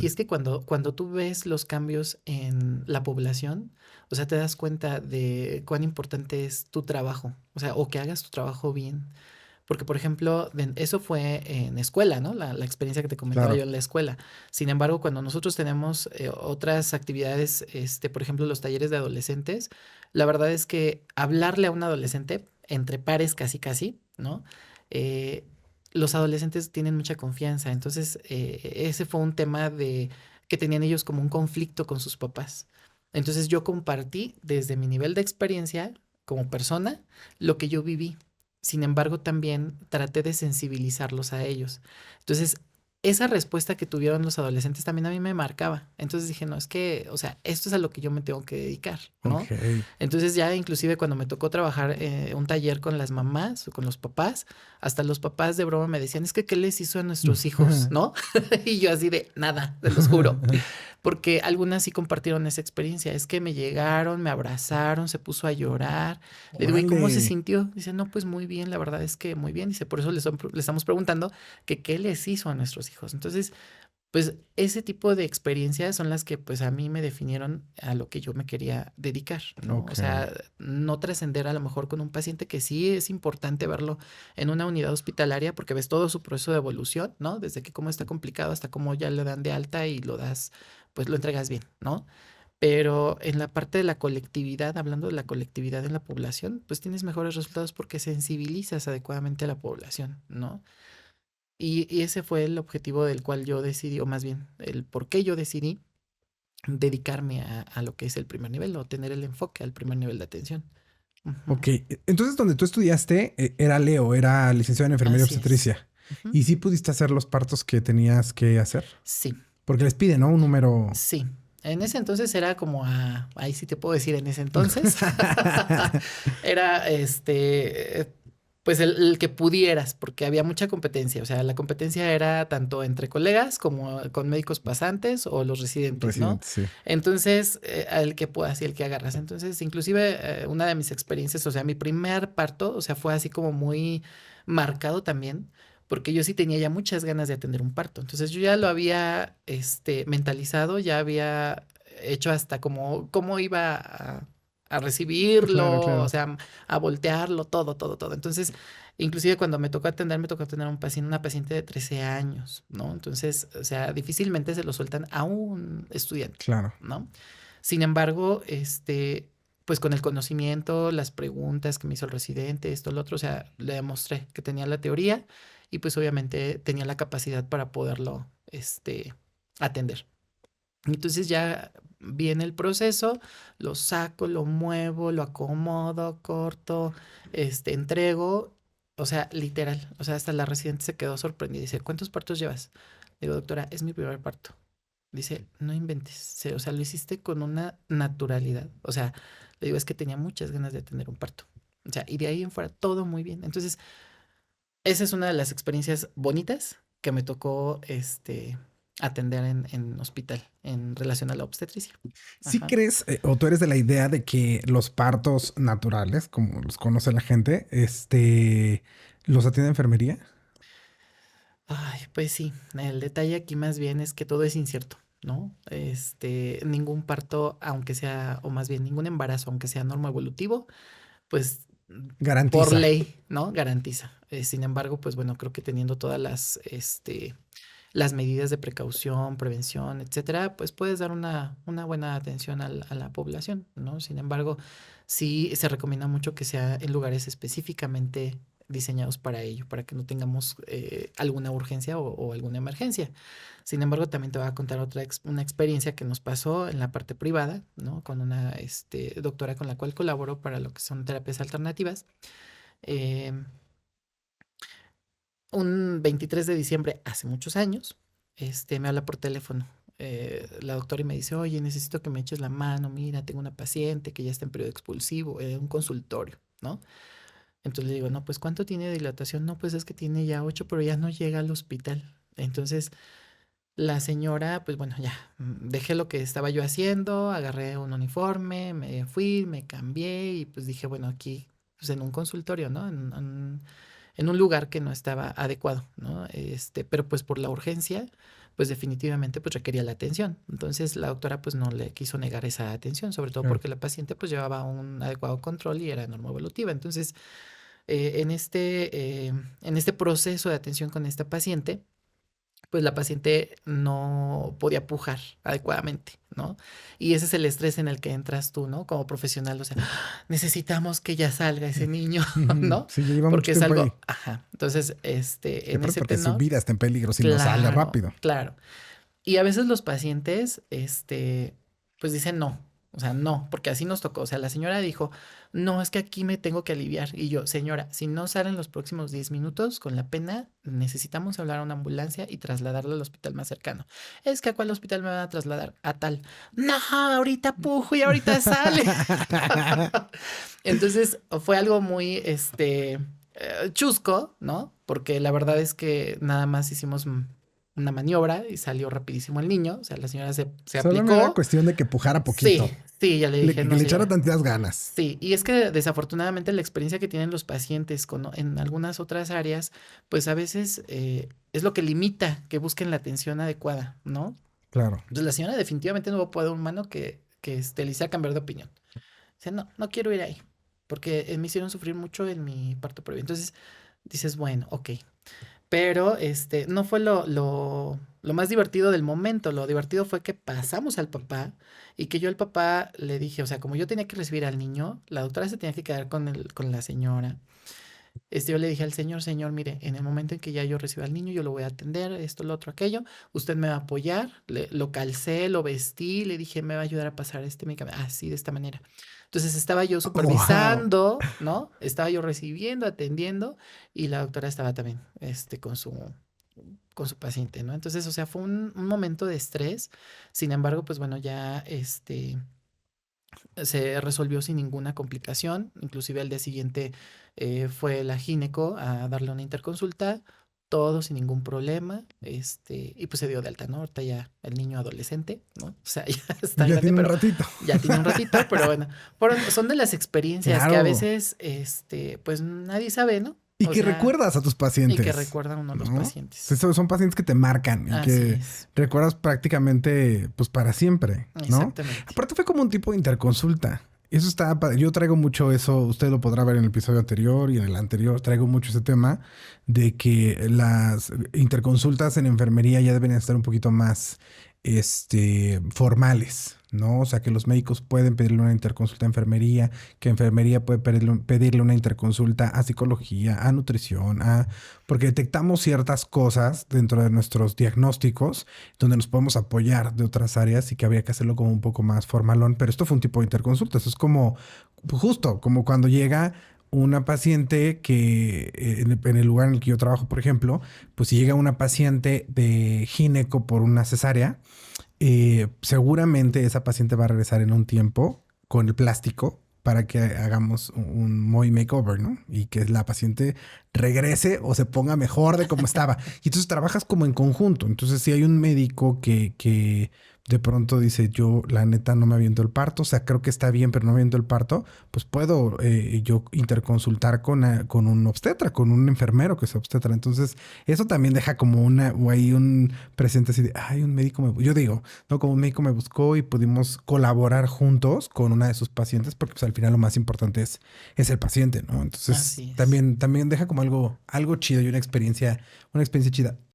Y es que cuando tú ves los cambios en la población, o sea, te das cuenta de cuán importante es tu trabajo, o sea, o que hagas tu trabajo bien. Porque, por ejemplo, eso fue en escuela, ¿no? La experiencia que te comentaba yo Claro. en la escuela. Sin embargo, cuando nosotros tenemos otras actividades, por ejemplo, los talleres de adolescentes, la verdad es que hablarle a un adolescente, entre pares casi casi, ¿no? Eh, los adolescentes tienen mucha confianza. Entonces, ese fue un tema de que tenían ellos como un conflicto con sus papás. Entonces, yo compartí desde mi nivel de experiencia como persona lo que yo viví. Sin embargo, también traté de sensibilizarlos a ellos. Entonces, esa respuesta que tuvieron los adolescentes también a mí me marcaba. Entonces dije, no, es que, o sea, esto es a lo que yo me tengo que dedicar, ¿no? Ok. Entonces ya inclusive cuando me tocó trabajar un taller con las mamás o con los papás, hasta los papás de broma me decían, es que, ¿qué les hizo a nuestros hijos, no? Y yo así de, nada, se los juro. Porque algunas sí compartieron esa experiencia. Es que me llegaron, me abrazaron, se puso a llorar. Le digo, ¿y cómo se Órale. sintió? Dice, no, pues muy bien, la verdad es que muy bien. Dice, por eso le estamos preguntando que qué les hizo a nuestros hijos. Entonces, pues ese tipo de experiencias son las que pues a mí me definieron a lo que yo me quería dedicar, ¿no? O Ok. sea, no trascender a lo mejor con un paciente que sí es importante verlo en una unidad hospitalaria porque ves todo su proceso de evolución, ¿no? Desde que cómo está complicado hasta cómo ya le dan de alta y lo das, pues lo entregas bien, ¿no? Pero en la parte de la colectividad, hablando de la colectividad en la población, pues tienes mejores resultados porque sensibilizas adecuadamente a la población, ¿no? Y ese fue el objetivo del cual yo decidí, o más bien, el por qué yo decidí dedicarme a lo que es el primer nivel o tener el enfoque al primer nivel de atención. Ujú. Ok. Entonces, donde tú estudiaste, era Leo, era licenciado en enfermería Así es. obstetricia. Ujú. ¿Y sí pudiste hacer los partos que tenías que hacer? Sí, Porque les piden, ¿no? Un número. sí. En ese entonces era como ahí sí te puedo decir, en ese entonces era pues el que pudieras, porque había mucha competencia. O sea, la competencia era tanto entre colegas como con médicos pasantes o los residentes, ¿no? Residente, sí. Entonces, el que puedas y el que agarras. Entonces, inclusive una de mis experiencias, o sea, mi primer parto, o sea, fue así como muy marcado también porque yo sí tenía ya muchas ganas de atender un parto. Entonces yo ya lo había mentalizado, ya había hecho hasta como cómo iba a Claro, recibirlo, o claro. sea, a voltearlo, todo, todo, todo. Entonces, inclusive cuando me tocó atender a un paciente, una paciente de 13 años, ¿no? Entonces, o sea, difícilmente se lo sueltan a un estudiante, Claro. ¿no? Sin embargo, pues con el conocimiento, las preguntas que me hizo el residente, esto, lo otro, o sea, le demostré que tenía la teoría y pues obviamente tenía la capacidad para poderlo, atender. Entonces ya viene el proceso, lo saco, lo muevo, lo acomodo, corto, entrego, o sea, literal, o sea, hasta la residente se quedó sorprendida y dice, ¿cuántos partos llevas? Le digo, doctora, es mi primer parto. Dice, no inventes, o sea, lo hiciste con una naturalidad. O sea, le digo, es que tenía muchas ganas de tener un parto. O sea, y de ahí en fuera todo muy bien. Entonces, esa es una de las experiencias bonitas que me tocó atender en hospital en relación a la obstetricia. ¿Sí Ajá. crees o tú eres de la idea de que los partos naturales, como los conoce la gente, los atiende enfermería? Ay, pues sí, el detalle aquí más bien es que todo es incierto, ¿no? Ningún parto, aunque sea, o más bien ningún embarazo, aunque sea normoevolutivo, pues por Garantiza. ley, ¿no? Garantiza. Sin embargo, pues bueno, creo que teniendo todas las medidas de precaución, prevención, etcétera, pues puedes dar una buena atención a la población, ¿no? Sin embargo, sí se recomienda mucho que sea en lugares específicamente diseñados para ello, para que no tengamos alguna urgencia o alguna emergencia. Sin embargo, también te voy a contar una experiencia que nos pasó en la parte privada, ¿no? Con una doctora con la cual colaboro para lo que son terapias alternativas. Eh, un 23 de diciembre, hace muchos años, me habla por teléfono la doctora y me dice, oye, necesito que me eches la mano, mira, tengo una paciente que ya está en periodo expulsivo, un consultorio, ¿no? Entonces le digo, no, pues ¿cuánto tiene de dilatación? No, pues es que tiene ya 8, pero ya no llega al hospital. Entonces la señora, pues bueno, ya, dejé lo que estaba yo haciendo, agarré un uniforme, me fui, me cambié y pues dije, bueno, aquí, pues en un consultorio, ¿no? En un lugar que no estaba adecuado, ¿no? Pero pues por la urgencia, pues definitivamente pues requería la atención. Entonces la doctora pues no le quiso negar esa atención, sobre todo Claro. porque la paciente pues llevaba un adecuado control y era normoevolutiva. Entonces, en este proceso de atención con esta paciente, pues la paciente no podía pujar adecuadamente, ¿no? Y ese es el estrés en el que entras tú, ¿no? Como profesional, o sea, necesitamos que ya salga ese niño, Ujú. ¿no? Sí, ya lleva mucho Porque es tiempo ahí. algo, ajá. Entonces, Sí, en aparte ese porque su tenor, vida está en peligro si no sale claro, rápido. claro. Y a veces los pacientes, pues dicen no, o sea, no, porque así nos tocó. O sea, la señora dijo, no, es que aquí me tengo que aliviar. Y yo, señora, si no salen los próximos 10 minutos con la pena, necesitamos hablar a una ambulancia y trasladarla al hospital más cercano. Es que a cuál hospital me van a trasladar, a tal. No, ahorita pujo y ahorita sale. Entonces fue algo muy, chusco, ¿no? Porque la verdad es que nada más hicimos una maniobra y salió rapidísimo el niño. O sea, la señora se Solo no era aplicó. cuestión de que pujara Sí, poquito, sí, ya le dije, que no le sé. echara tantas ganas. Sí, y es que desafortunadamente la experiencia que tienen los pacientes en algunas otras áreas, pues a veces es lo que limita que busquen la atención adecuada, ¿no? Claro. Entonces la señora definitivamente no va a poder un humano que le hiciera cambiar de opinión. O sea, no, no quiero ir ahí, porque me hicieron sufrir mucho en mi parto previo. Entonces dices, bueno, ok. Pero no fue lo más divertido del momento. Lo divertido fue que pasamos al papá y que yo al papá le dije, o sea, como yo tenía que recibir al niño, la doctora se tenía que quedar con la señora. Yo le dije al señor, señor, mire, en el momento en que ya yo reciba al niño, yo lo voy a atender, esto, lo otro, aquello. Usted me va a apoyar. Lo calcé, lo vestí, le dije, me va a ayudar a pasar este medicamento. Así, de esta manera. Entonces estaba yo Wow. supervisando, ¿no? Estaba yo recibiendo, atendiendo, y la doctora estaba también, con su paciente, ¿no? Entonces, o sea, fue un momento de estrés. Sin embargo, pues bueno, ya se resolvió sin ninguna complicación. Inclusive al día siguiente fue la gineco a darle una interconsulta, todo sin ningún problema, y pues se dio de alta, ¿no? Ahorita ya el niño adolescente, ¿no? O sea, ya está Ya grande, tiene un pero ratito. ya tiene un ratito, pero bueno, son de las experiencias que a Claro. veces, pues nadie sabe, ¿no? Y O que sea, recuerdas a tus y que pacientes, recuerda uno a los ¿no? pacientes. Son pacientes que te marcan y Así que es, recuerdas prácticamente, pues, para siempre, ¿no? exactamente. Aparte fue como un tipo de interconsulta. Eso está padre. Yo traigo mucho eso, usted lo podrá ver en el episodio anterior y en el anterior, traigo mucho ese tema de que las interconsultas en enfermería ya deben estar un poquito más, formales, ¿no? O sea, que los médicos pueden pedirle una interconsulta a enfermería, que enfermería puede pedirle una interconsulta a psicología, a nutrición, porque detectamos ciertas cosas dentro de nuestros diagnósticos donde nos podemos apoyar de otras áreas y que habría que hacerlo como un poco más formalón, pero esto fue un tipo de interconsulta. Eso es como, pues, justo como cuando llega una paciente que en el lugar en el que yo trabajo, por ejemplo, pues si llega una paciente de gineco por una cesárea, seguramente esa paciente va a regresar en un tiempo con el plástico para que hagamos un Moi makeover, ¿no? Y que la paciente regrese o se ponga mejor de como estaba. Y entonces trabajas como en conjunto. Entonces, si hay un médico que de pronto dice, yo la neta no me aviento el parto, o sea, creo que está bien, pero no me aviento el parto, pues puedo yo interconsultar con un obstetra, con un enfermero que sea obstetra. Entonces, eso también deja como o hay un presente así de, ay, un médico yo digo, ¿no? Como un médico me buscó y pudimos colaborar juntos con una de sus pacientes, porque pues al final lo más importante es el paciente, ¿no? Entonces Así es. también deja como algo chido y una experiencia chida.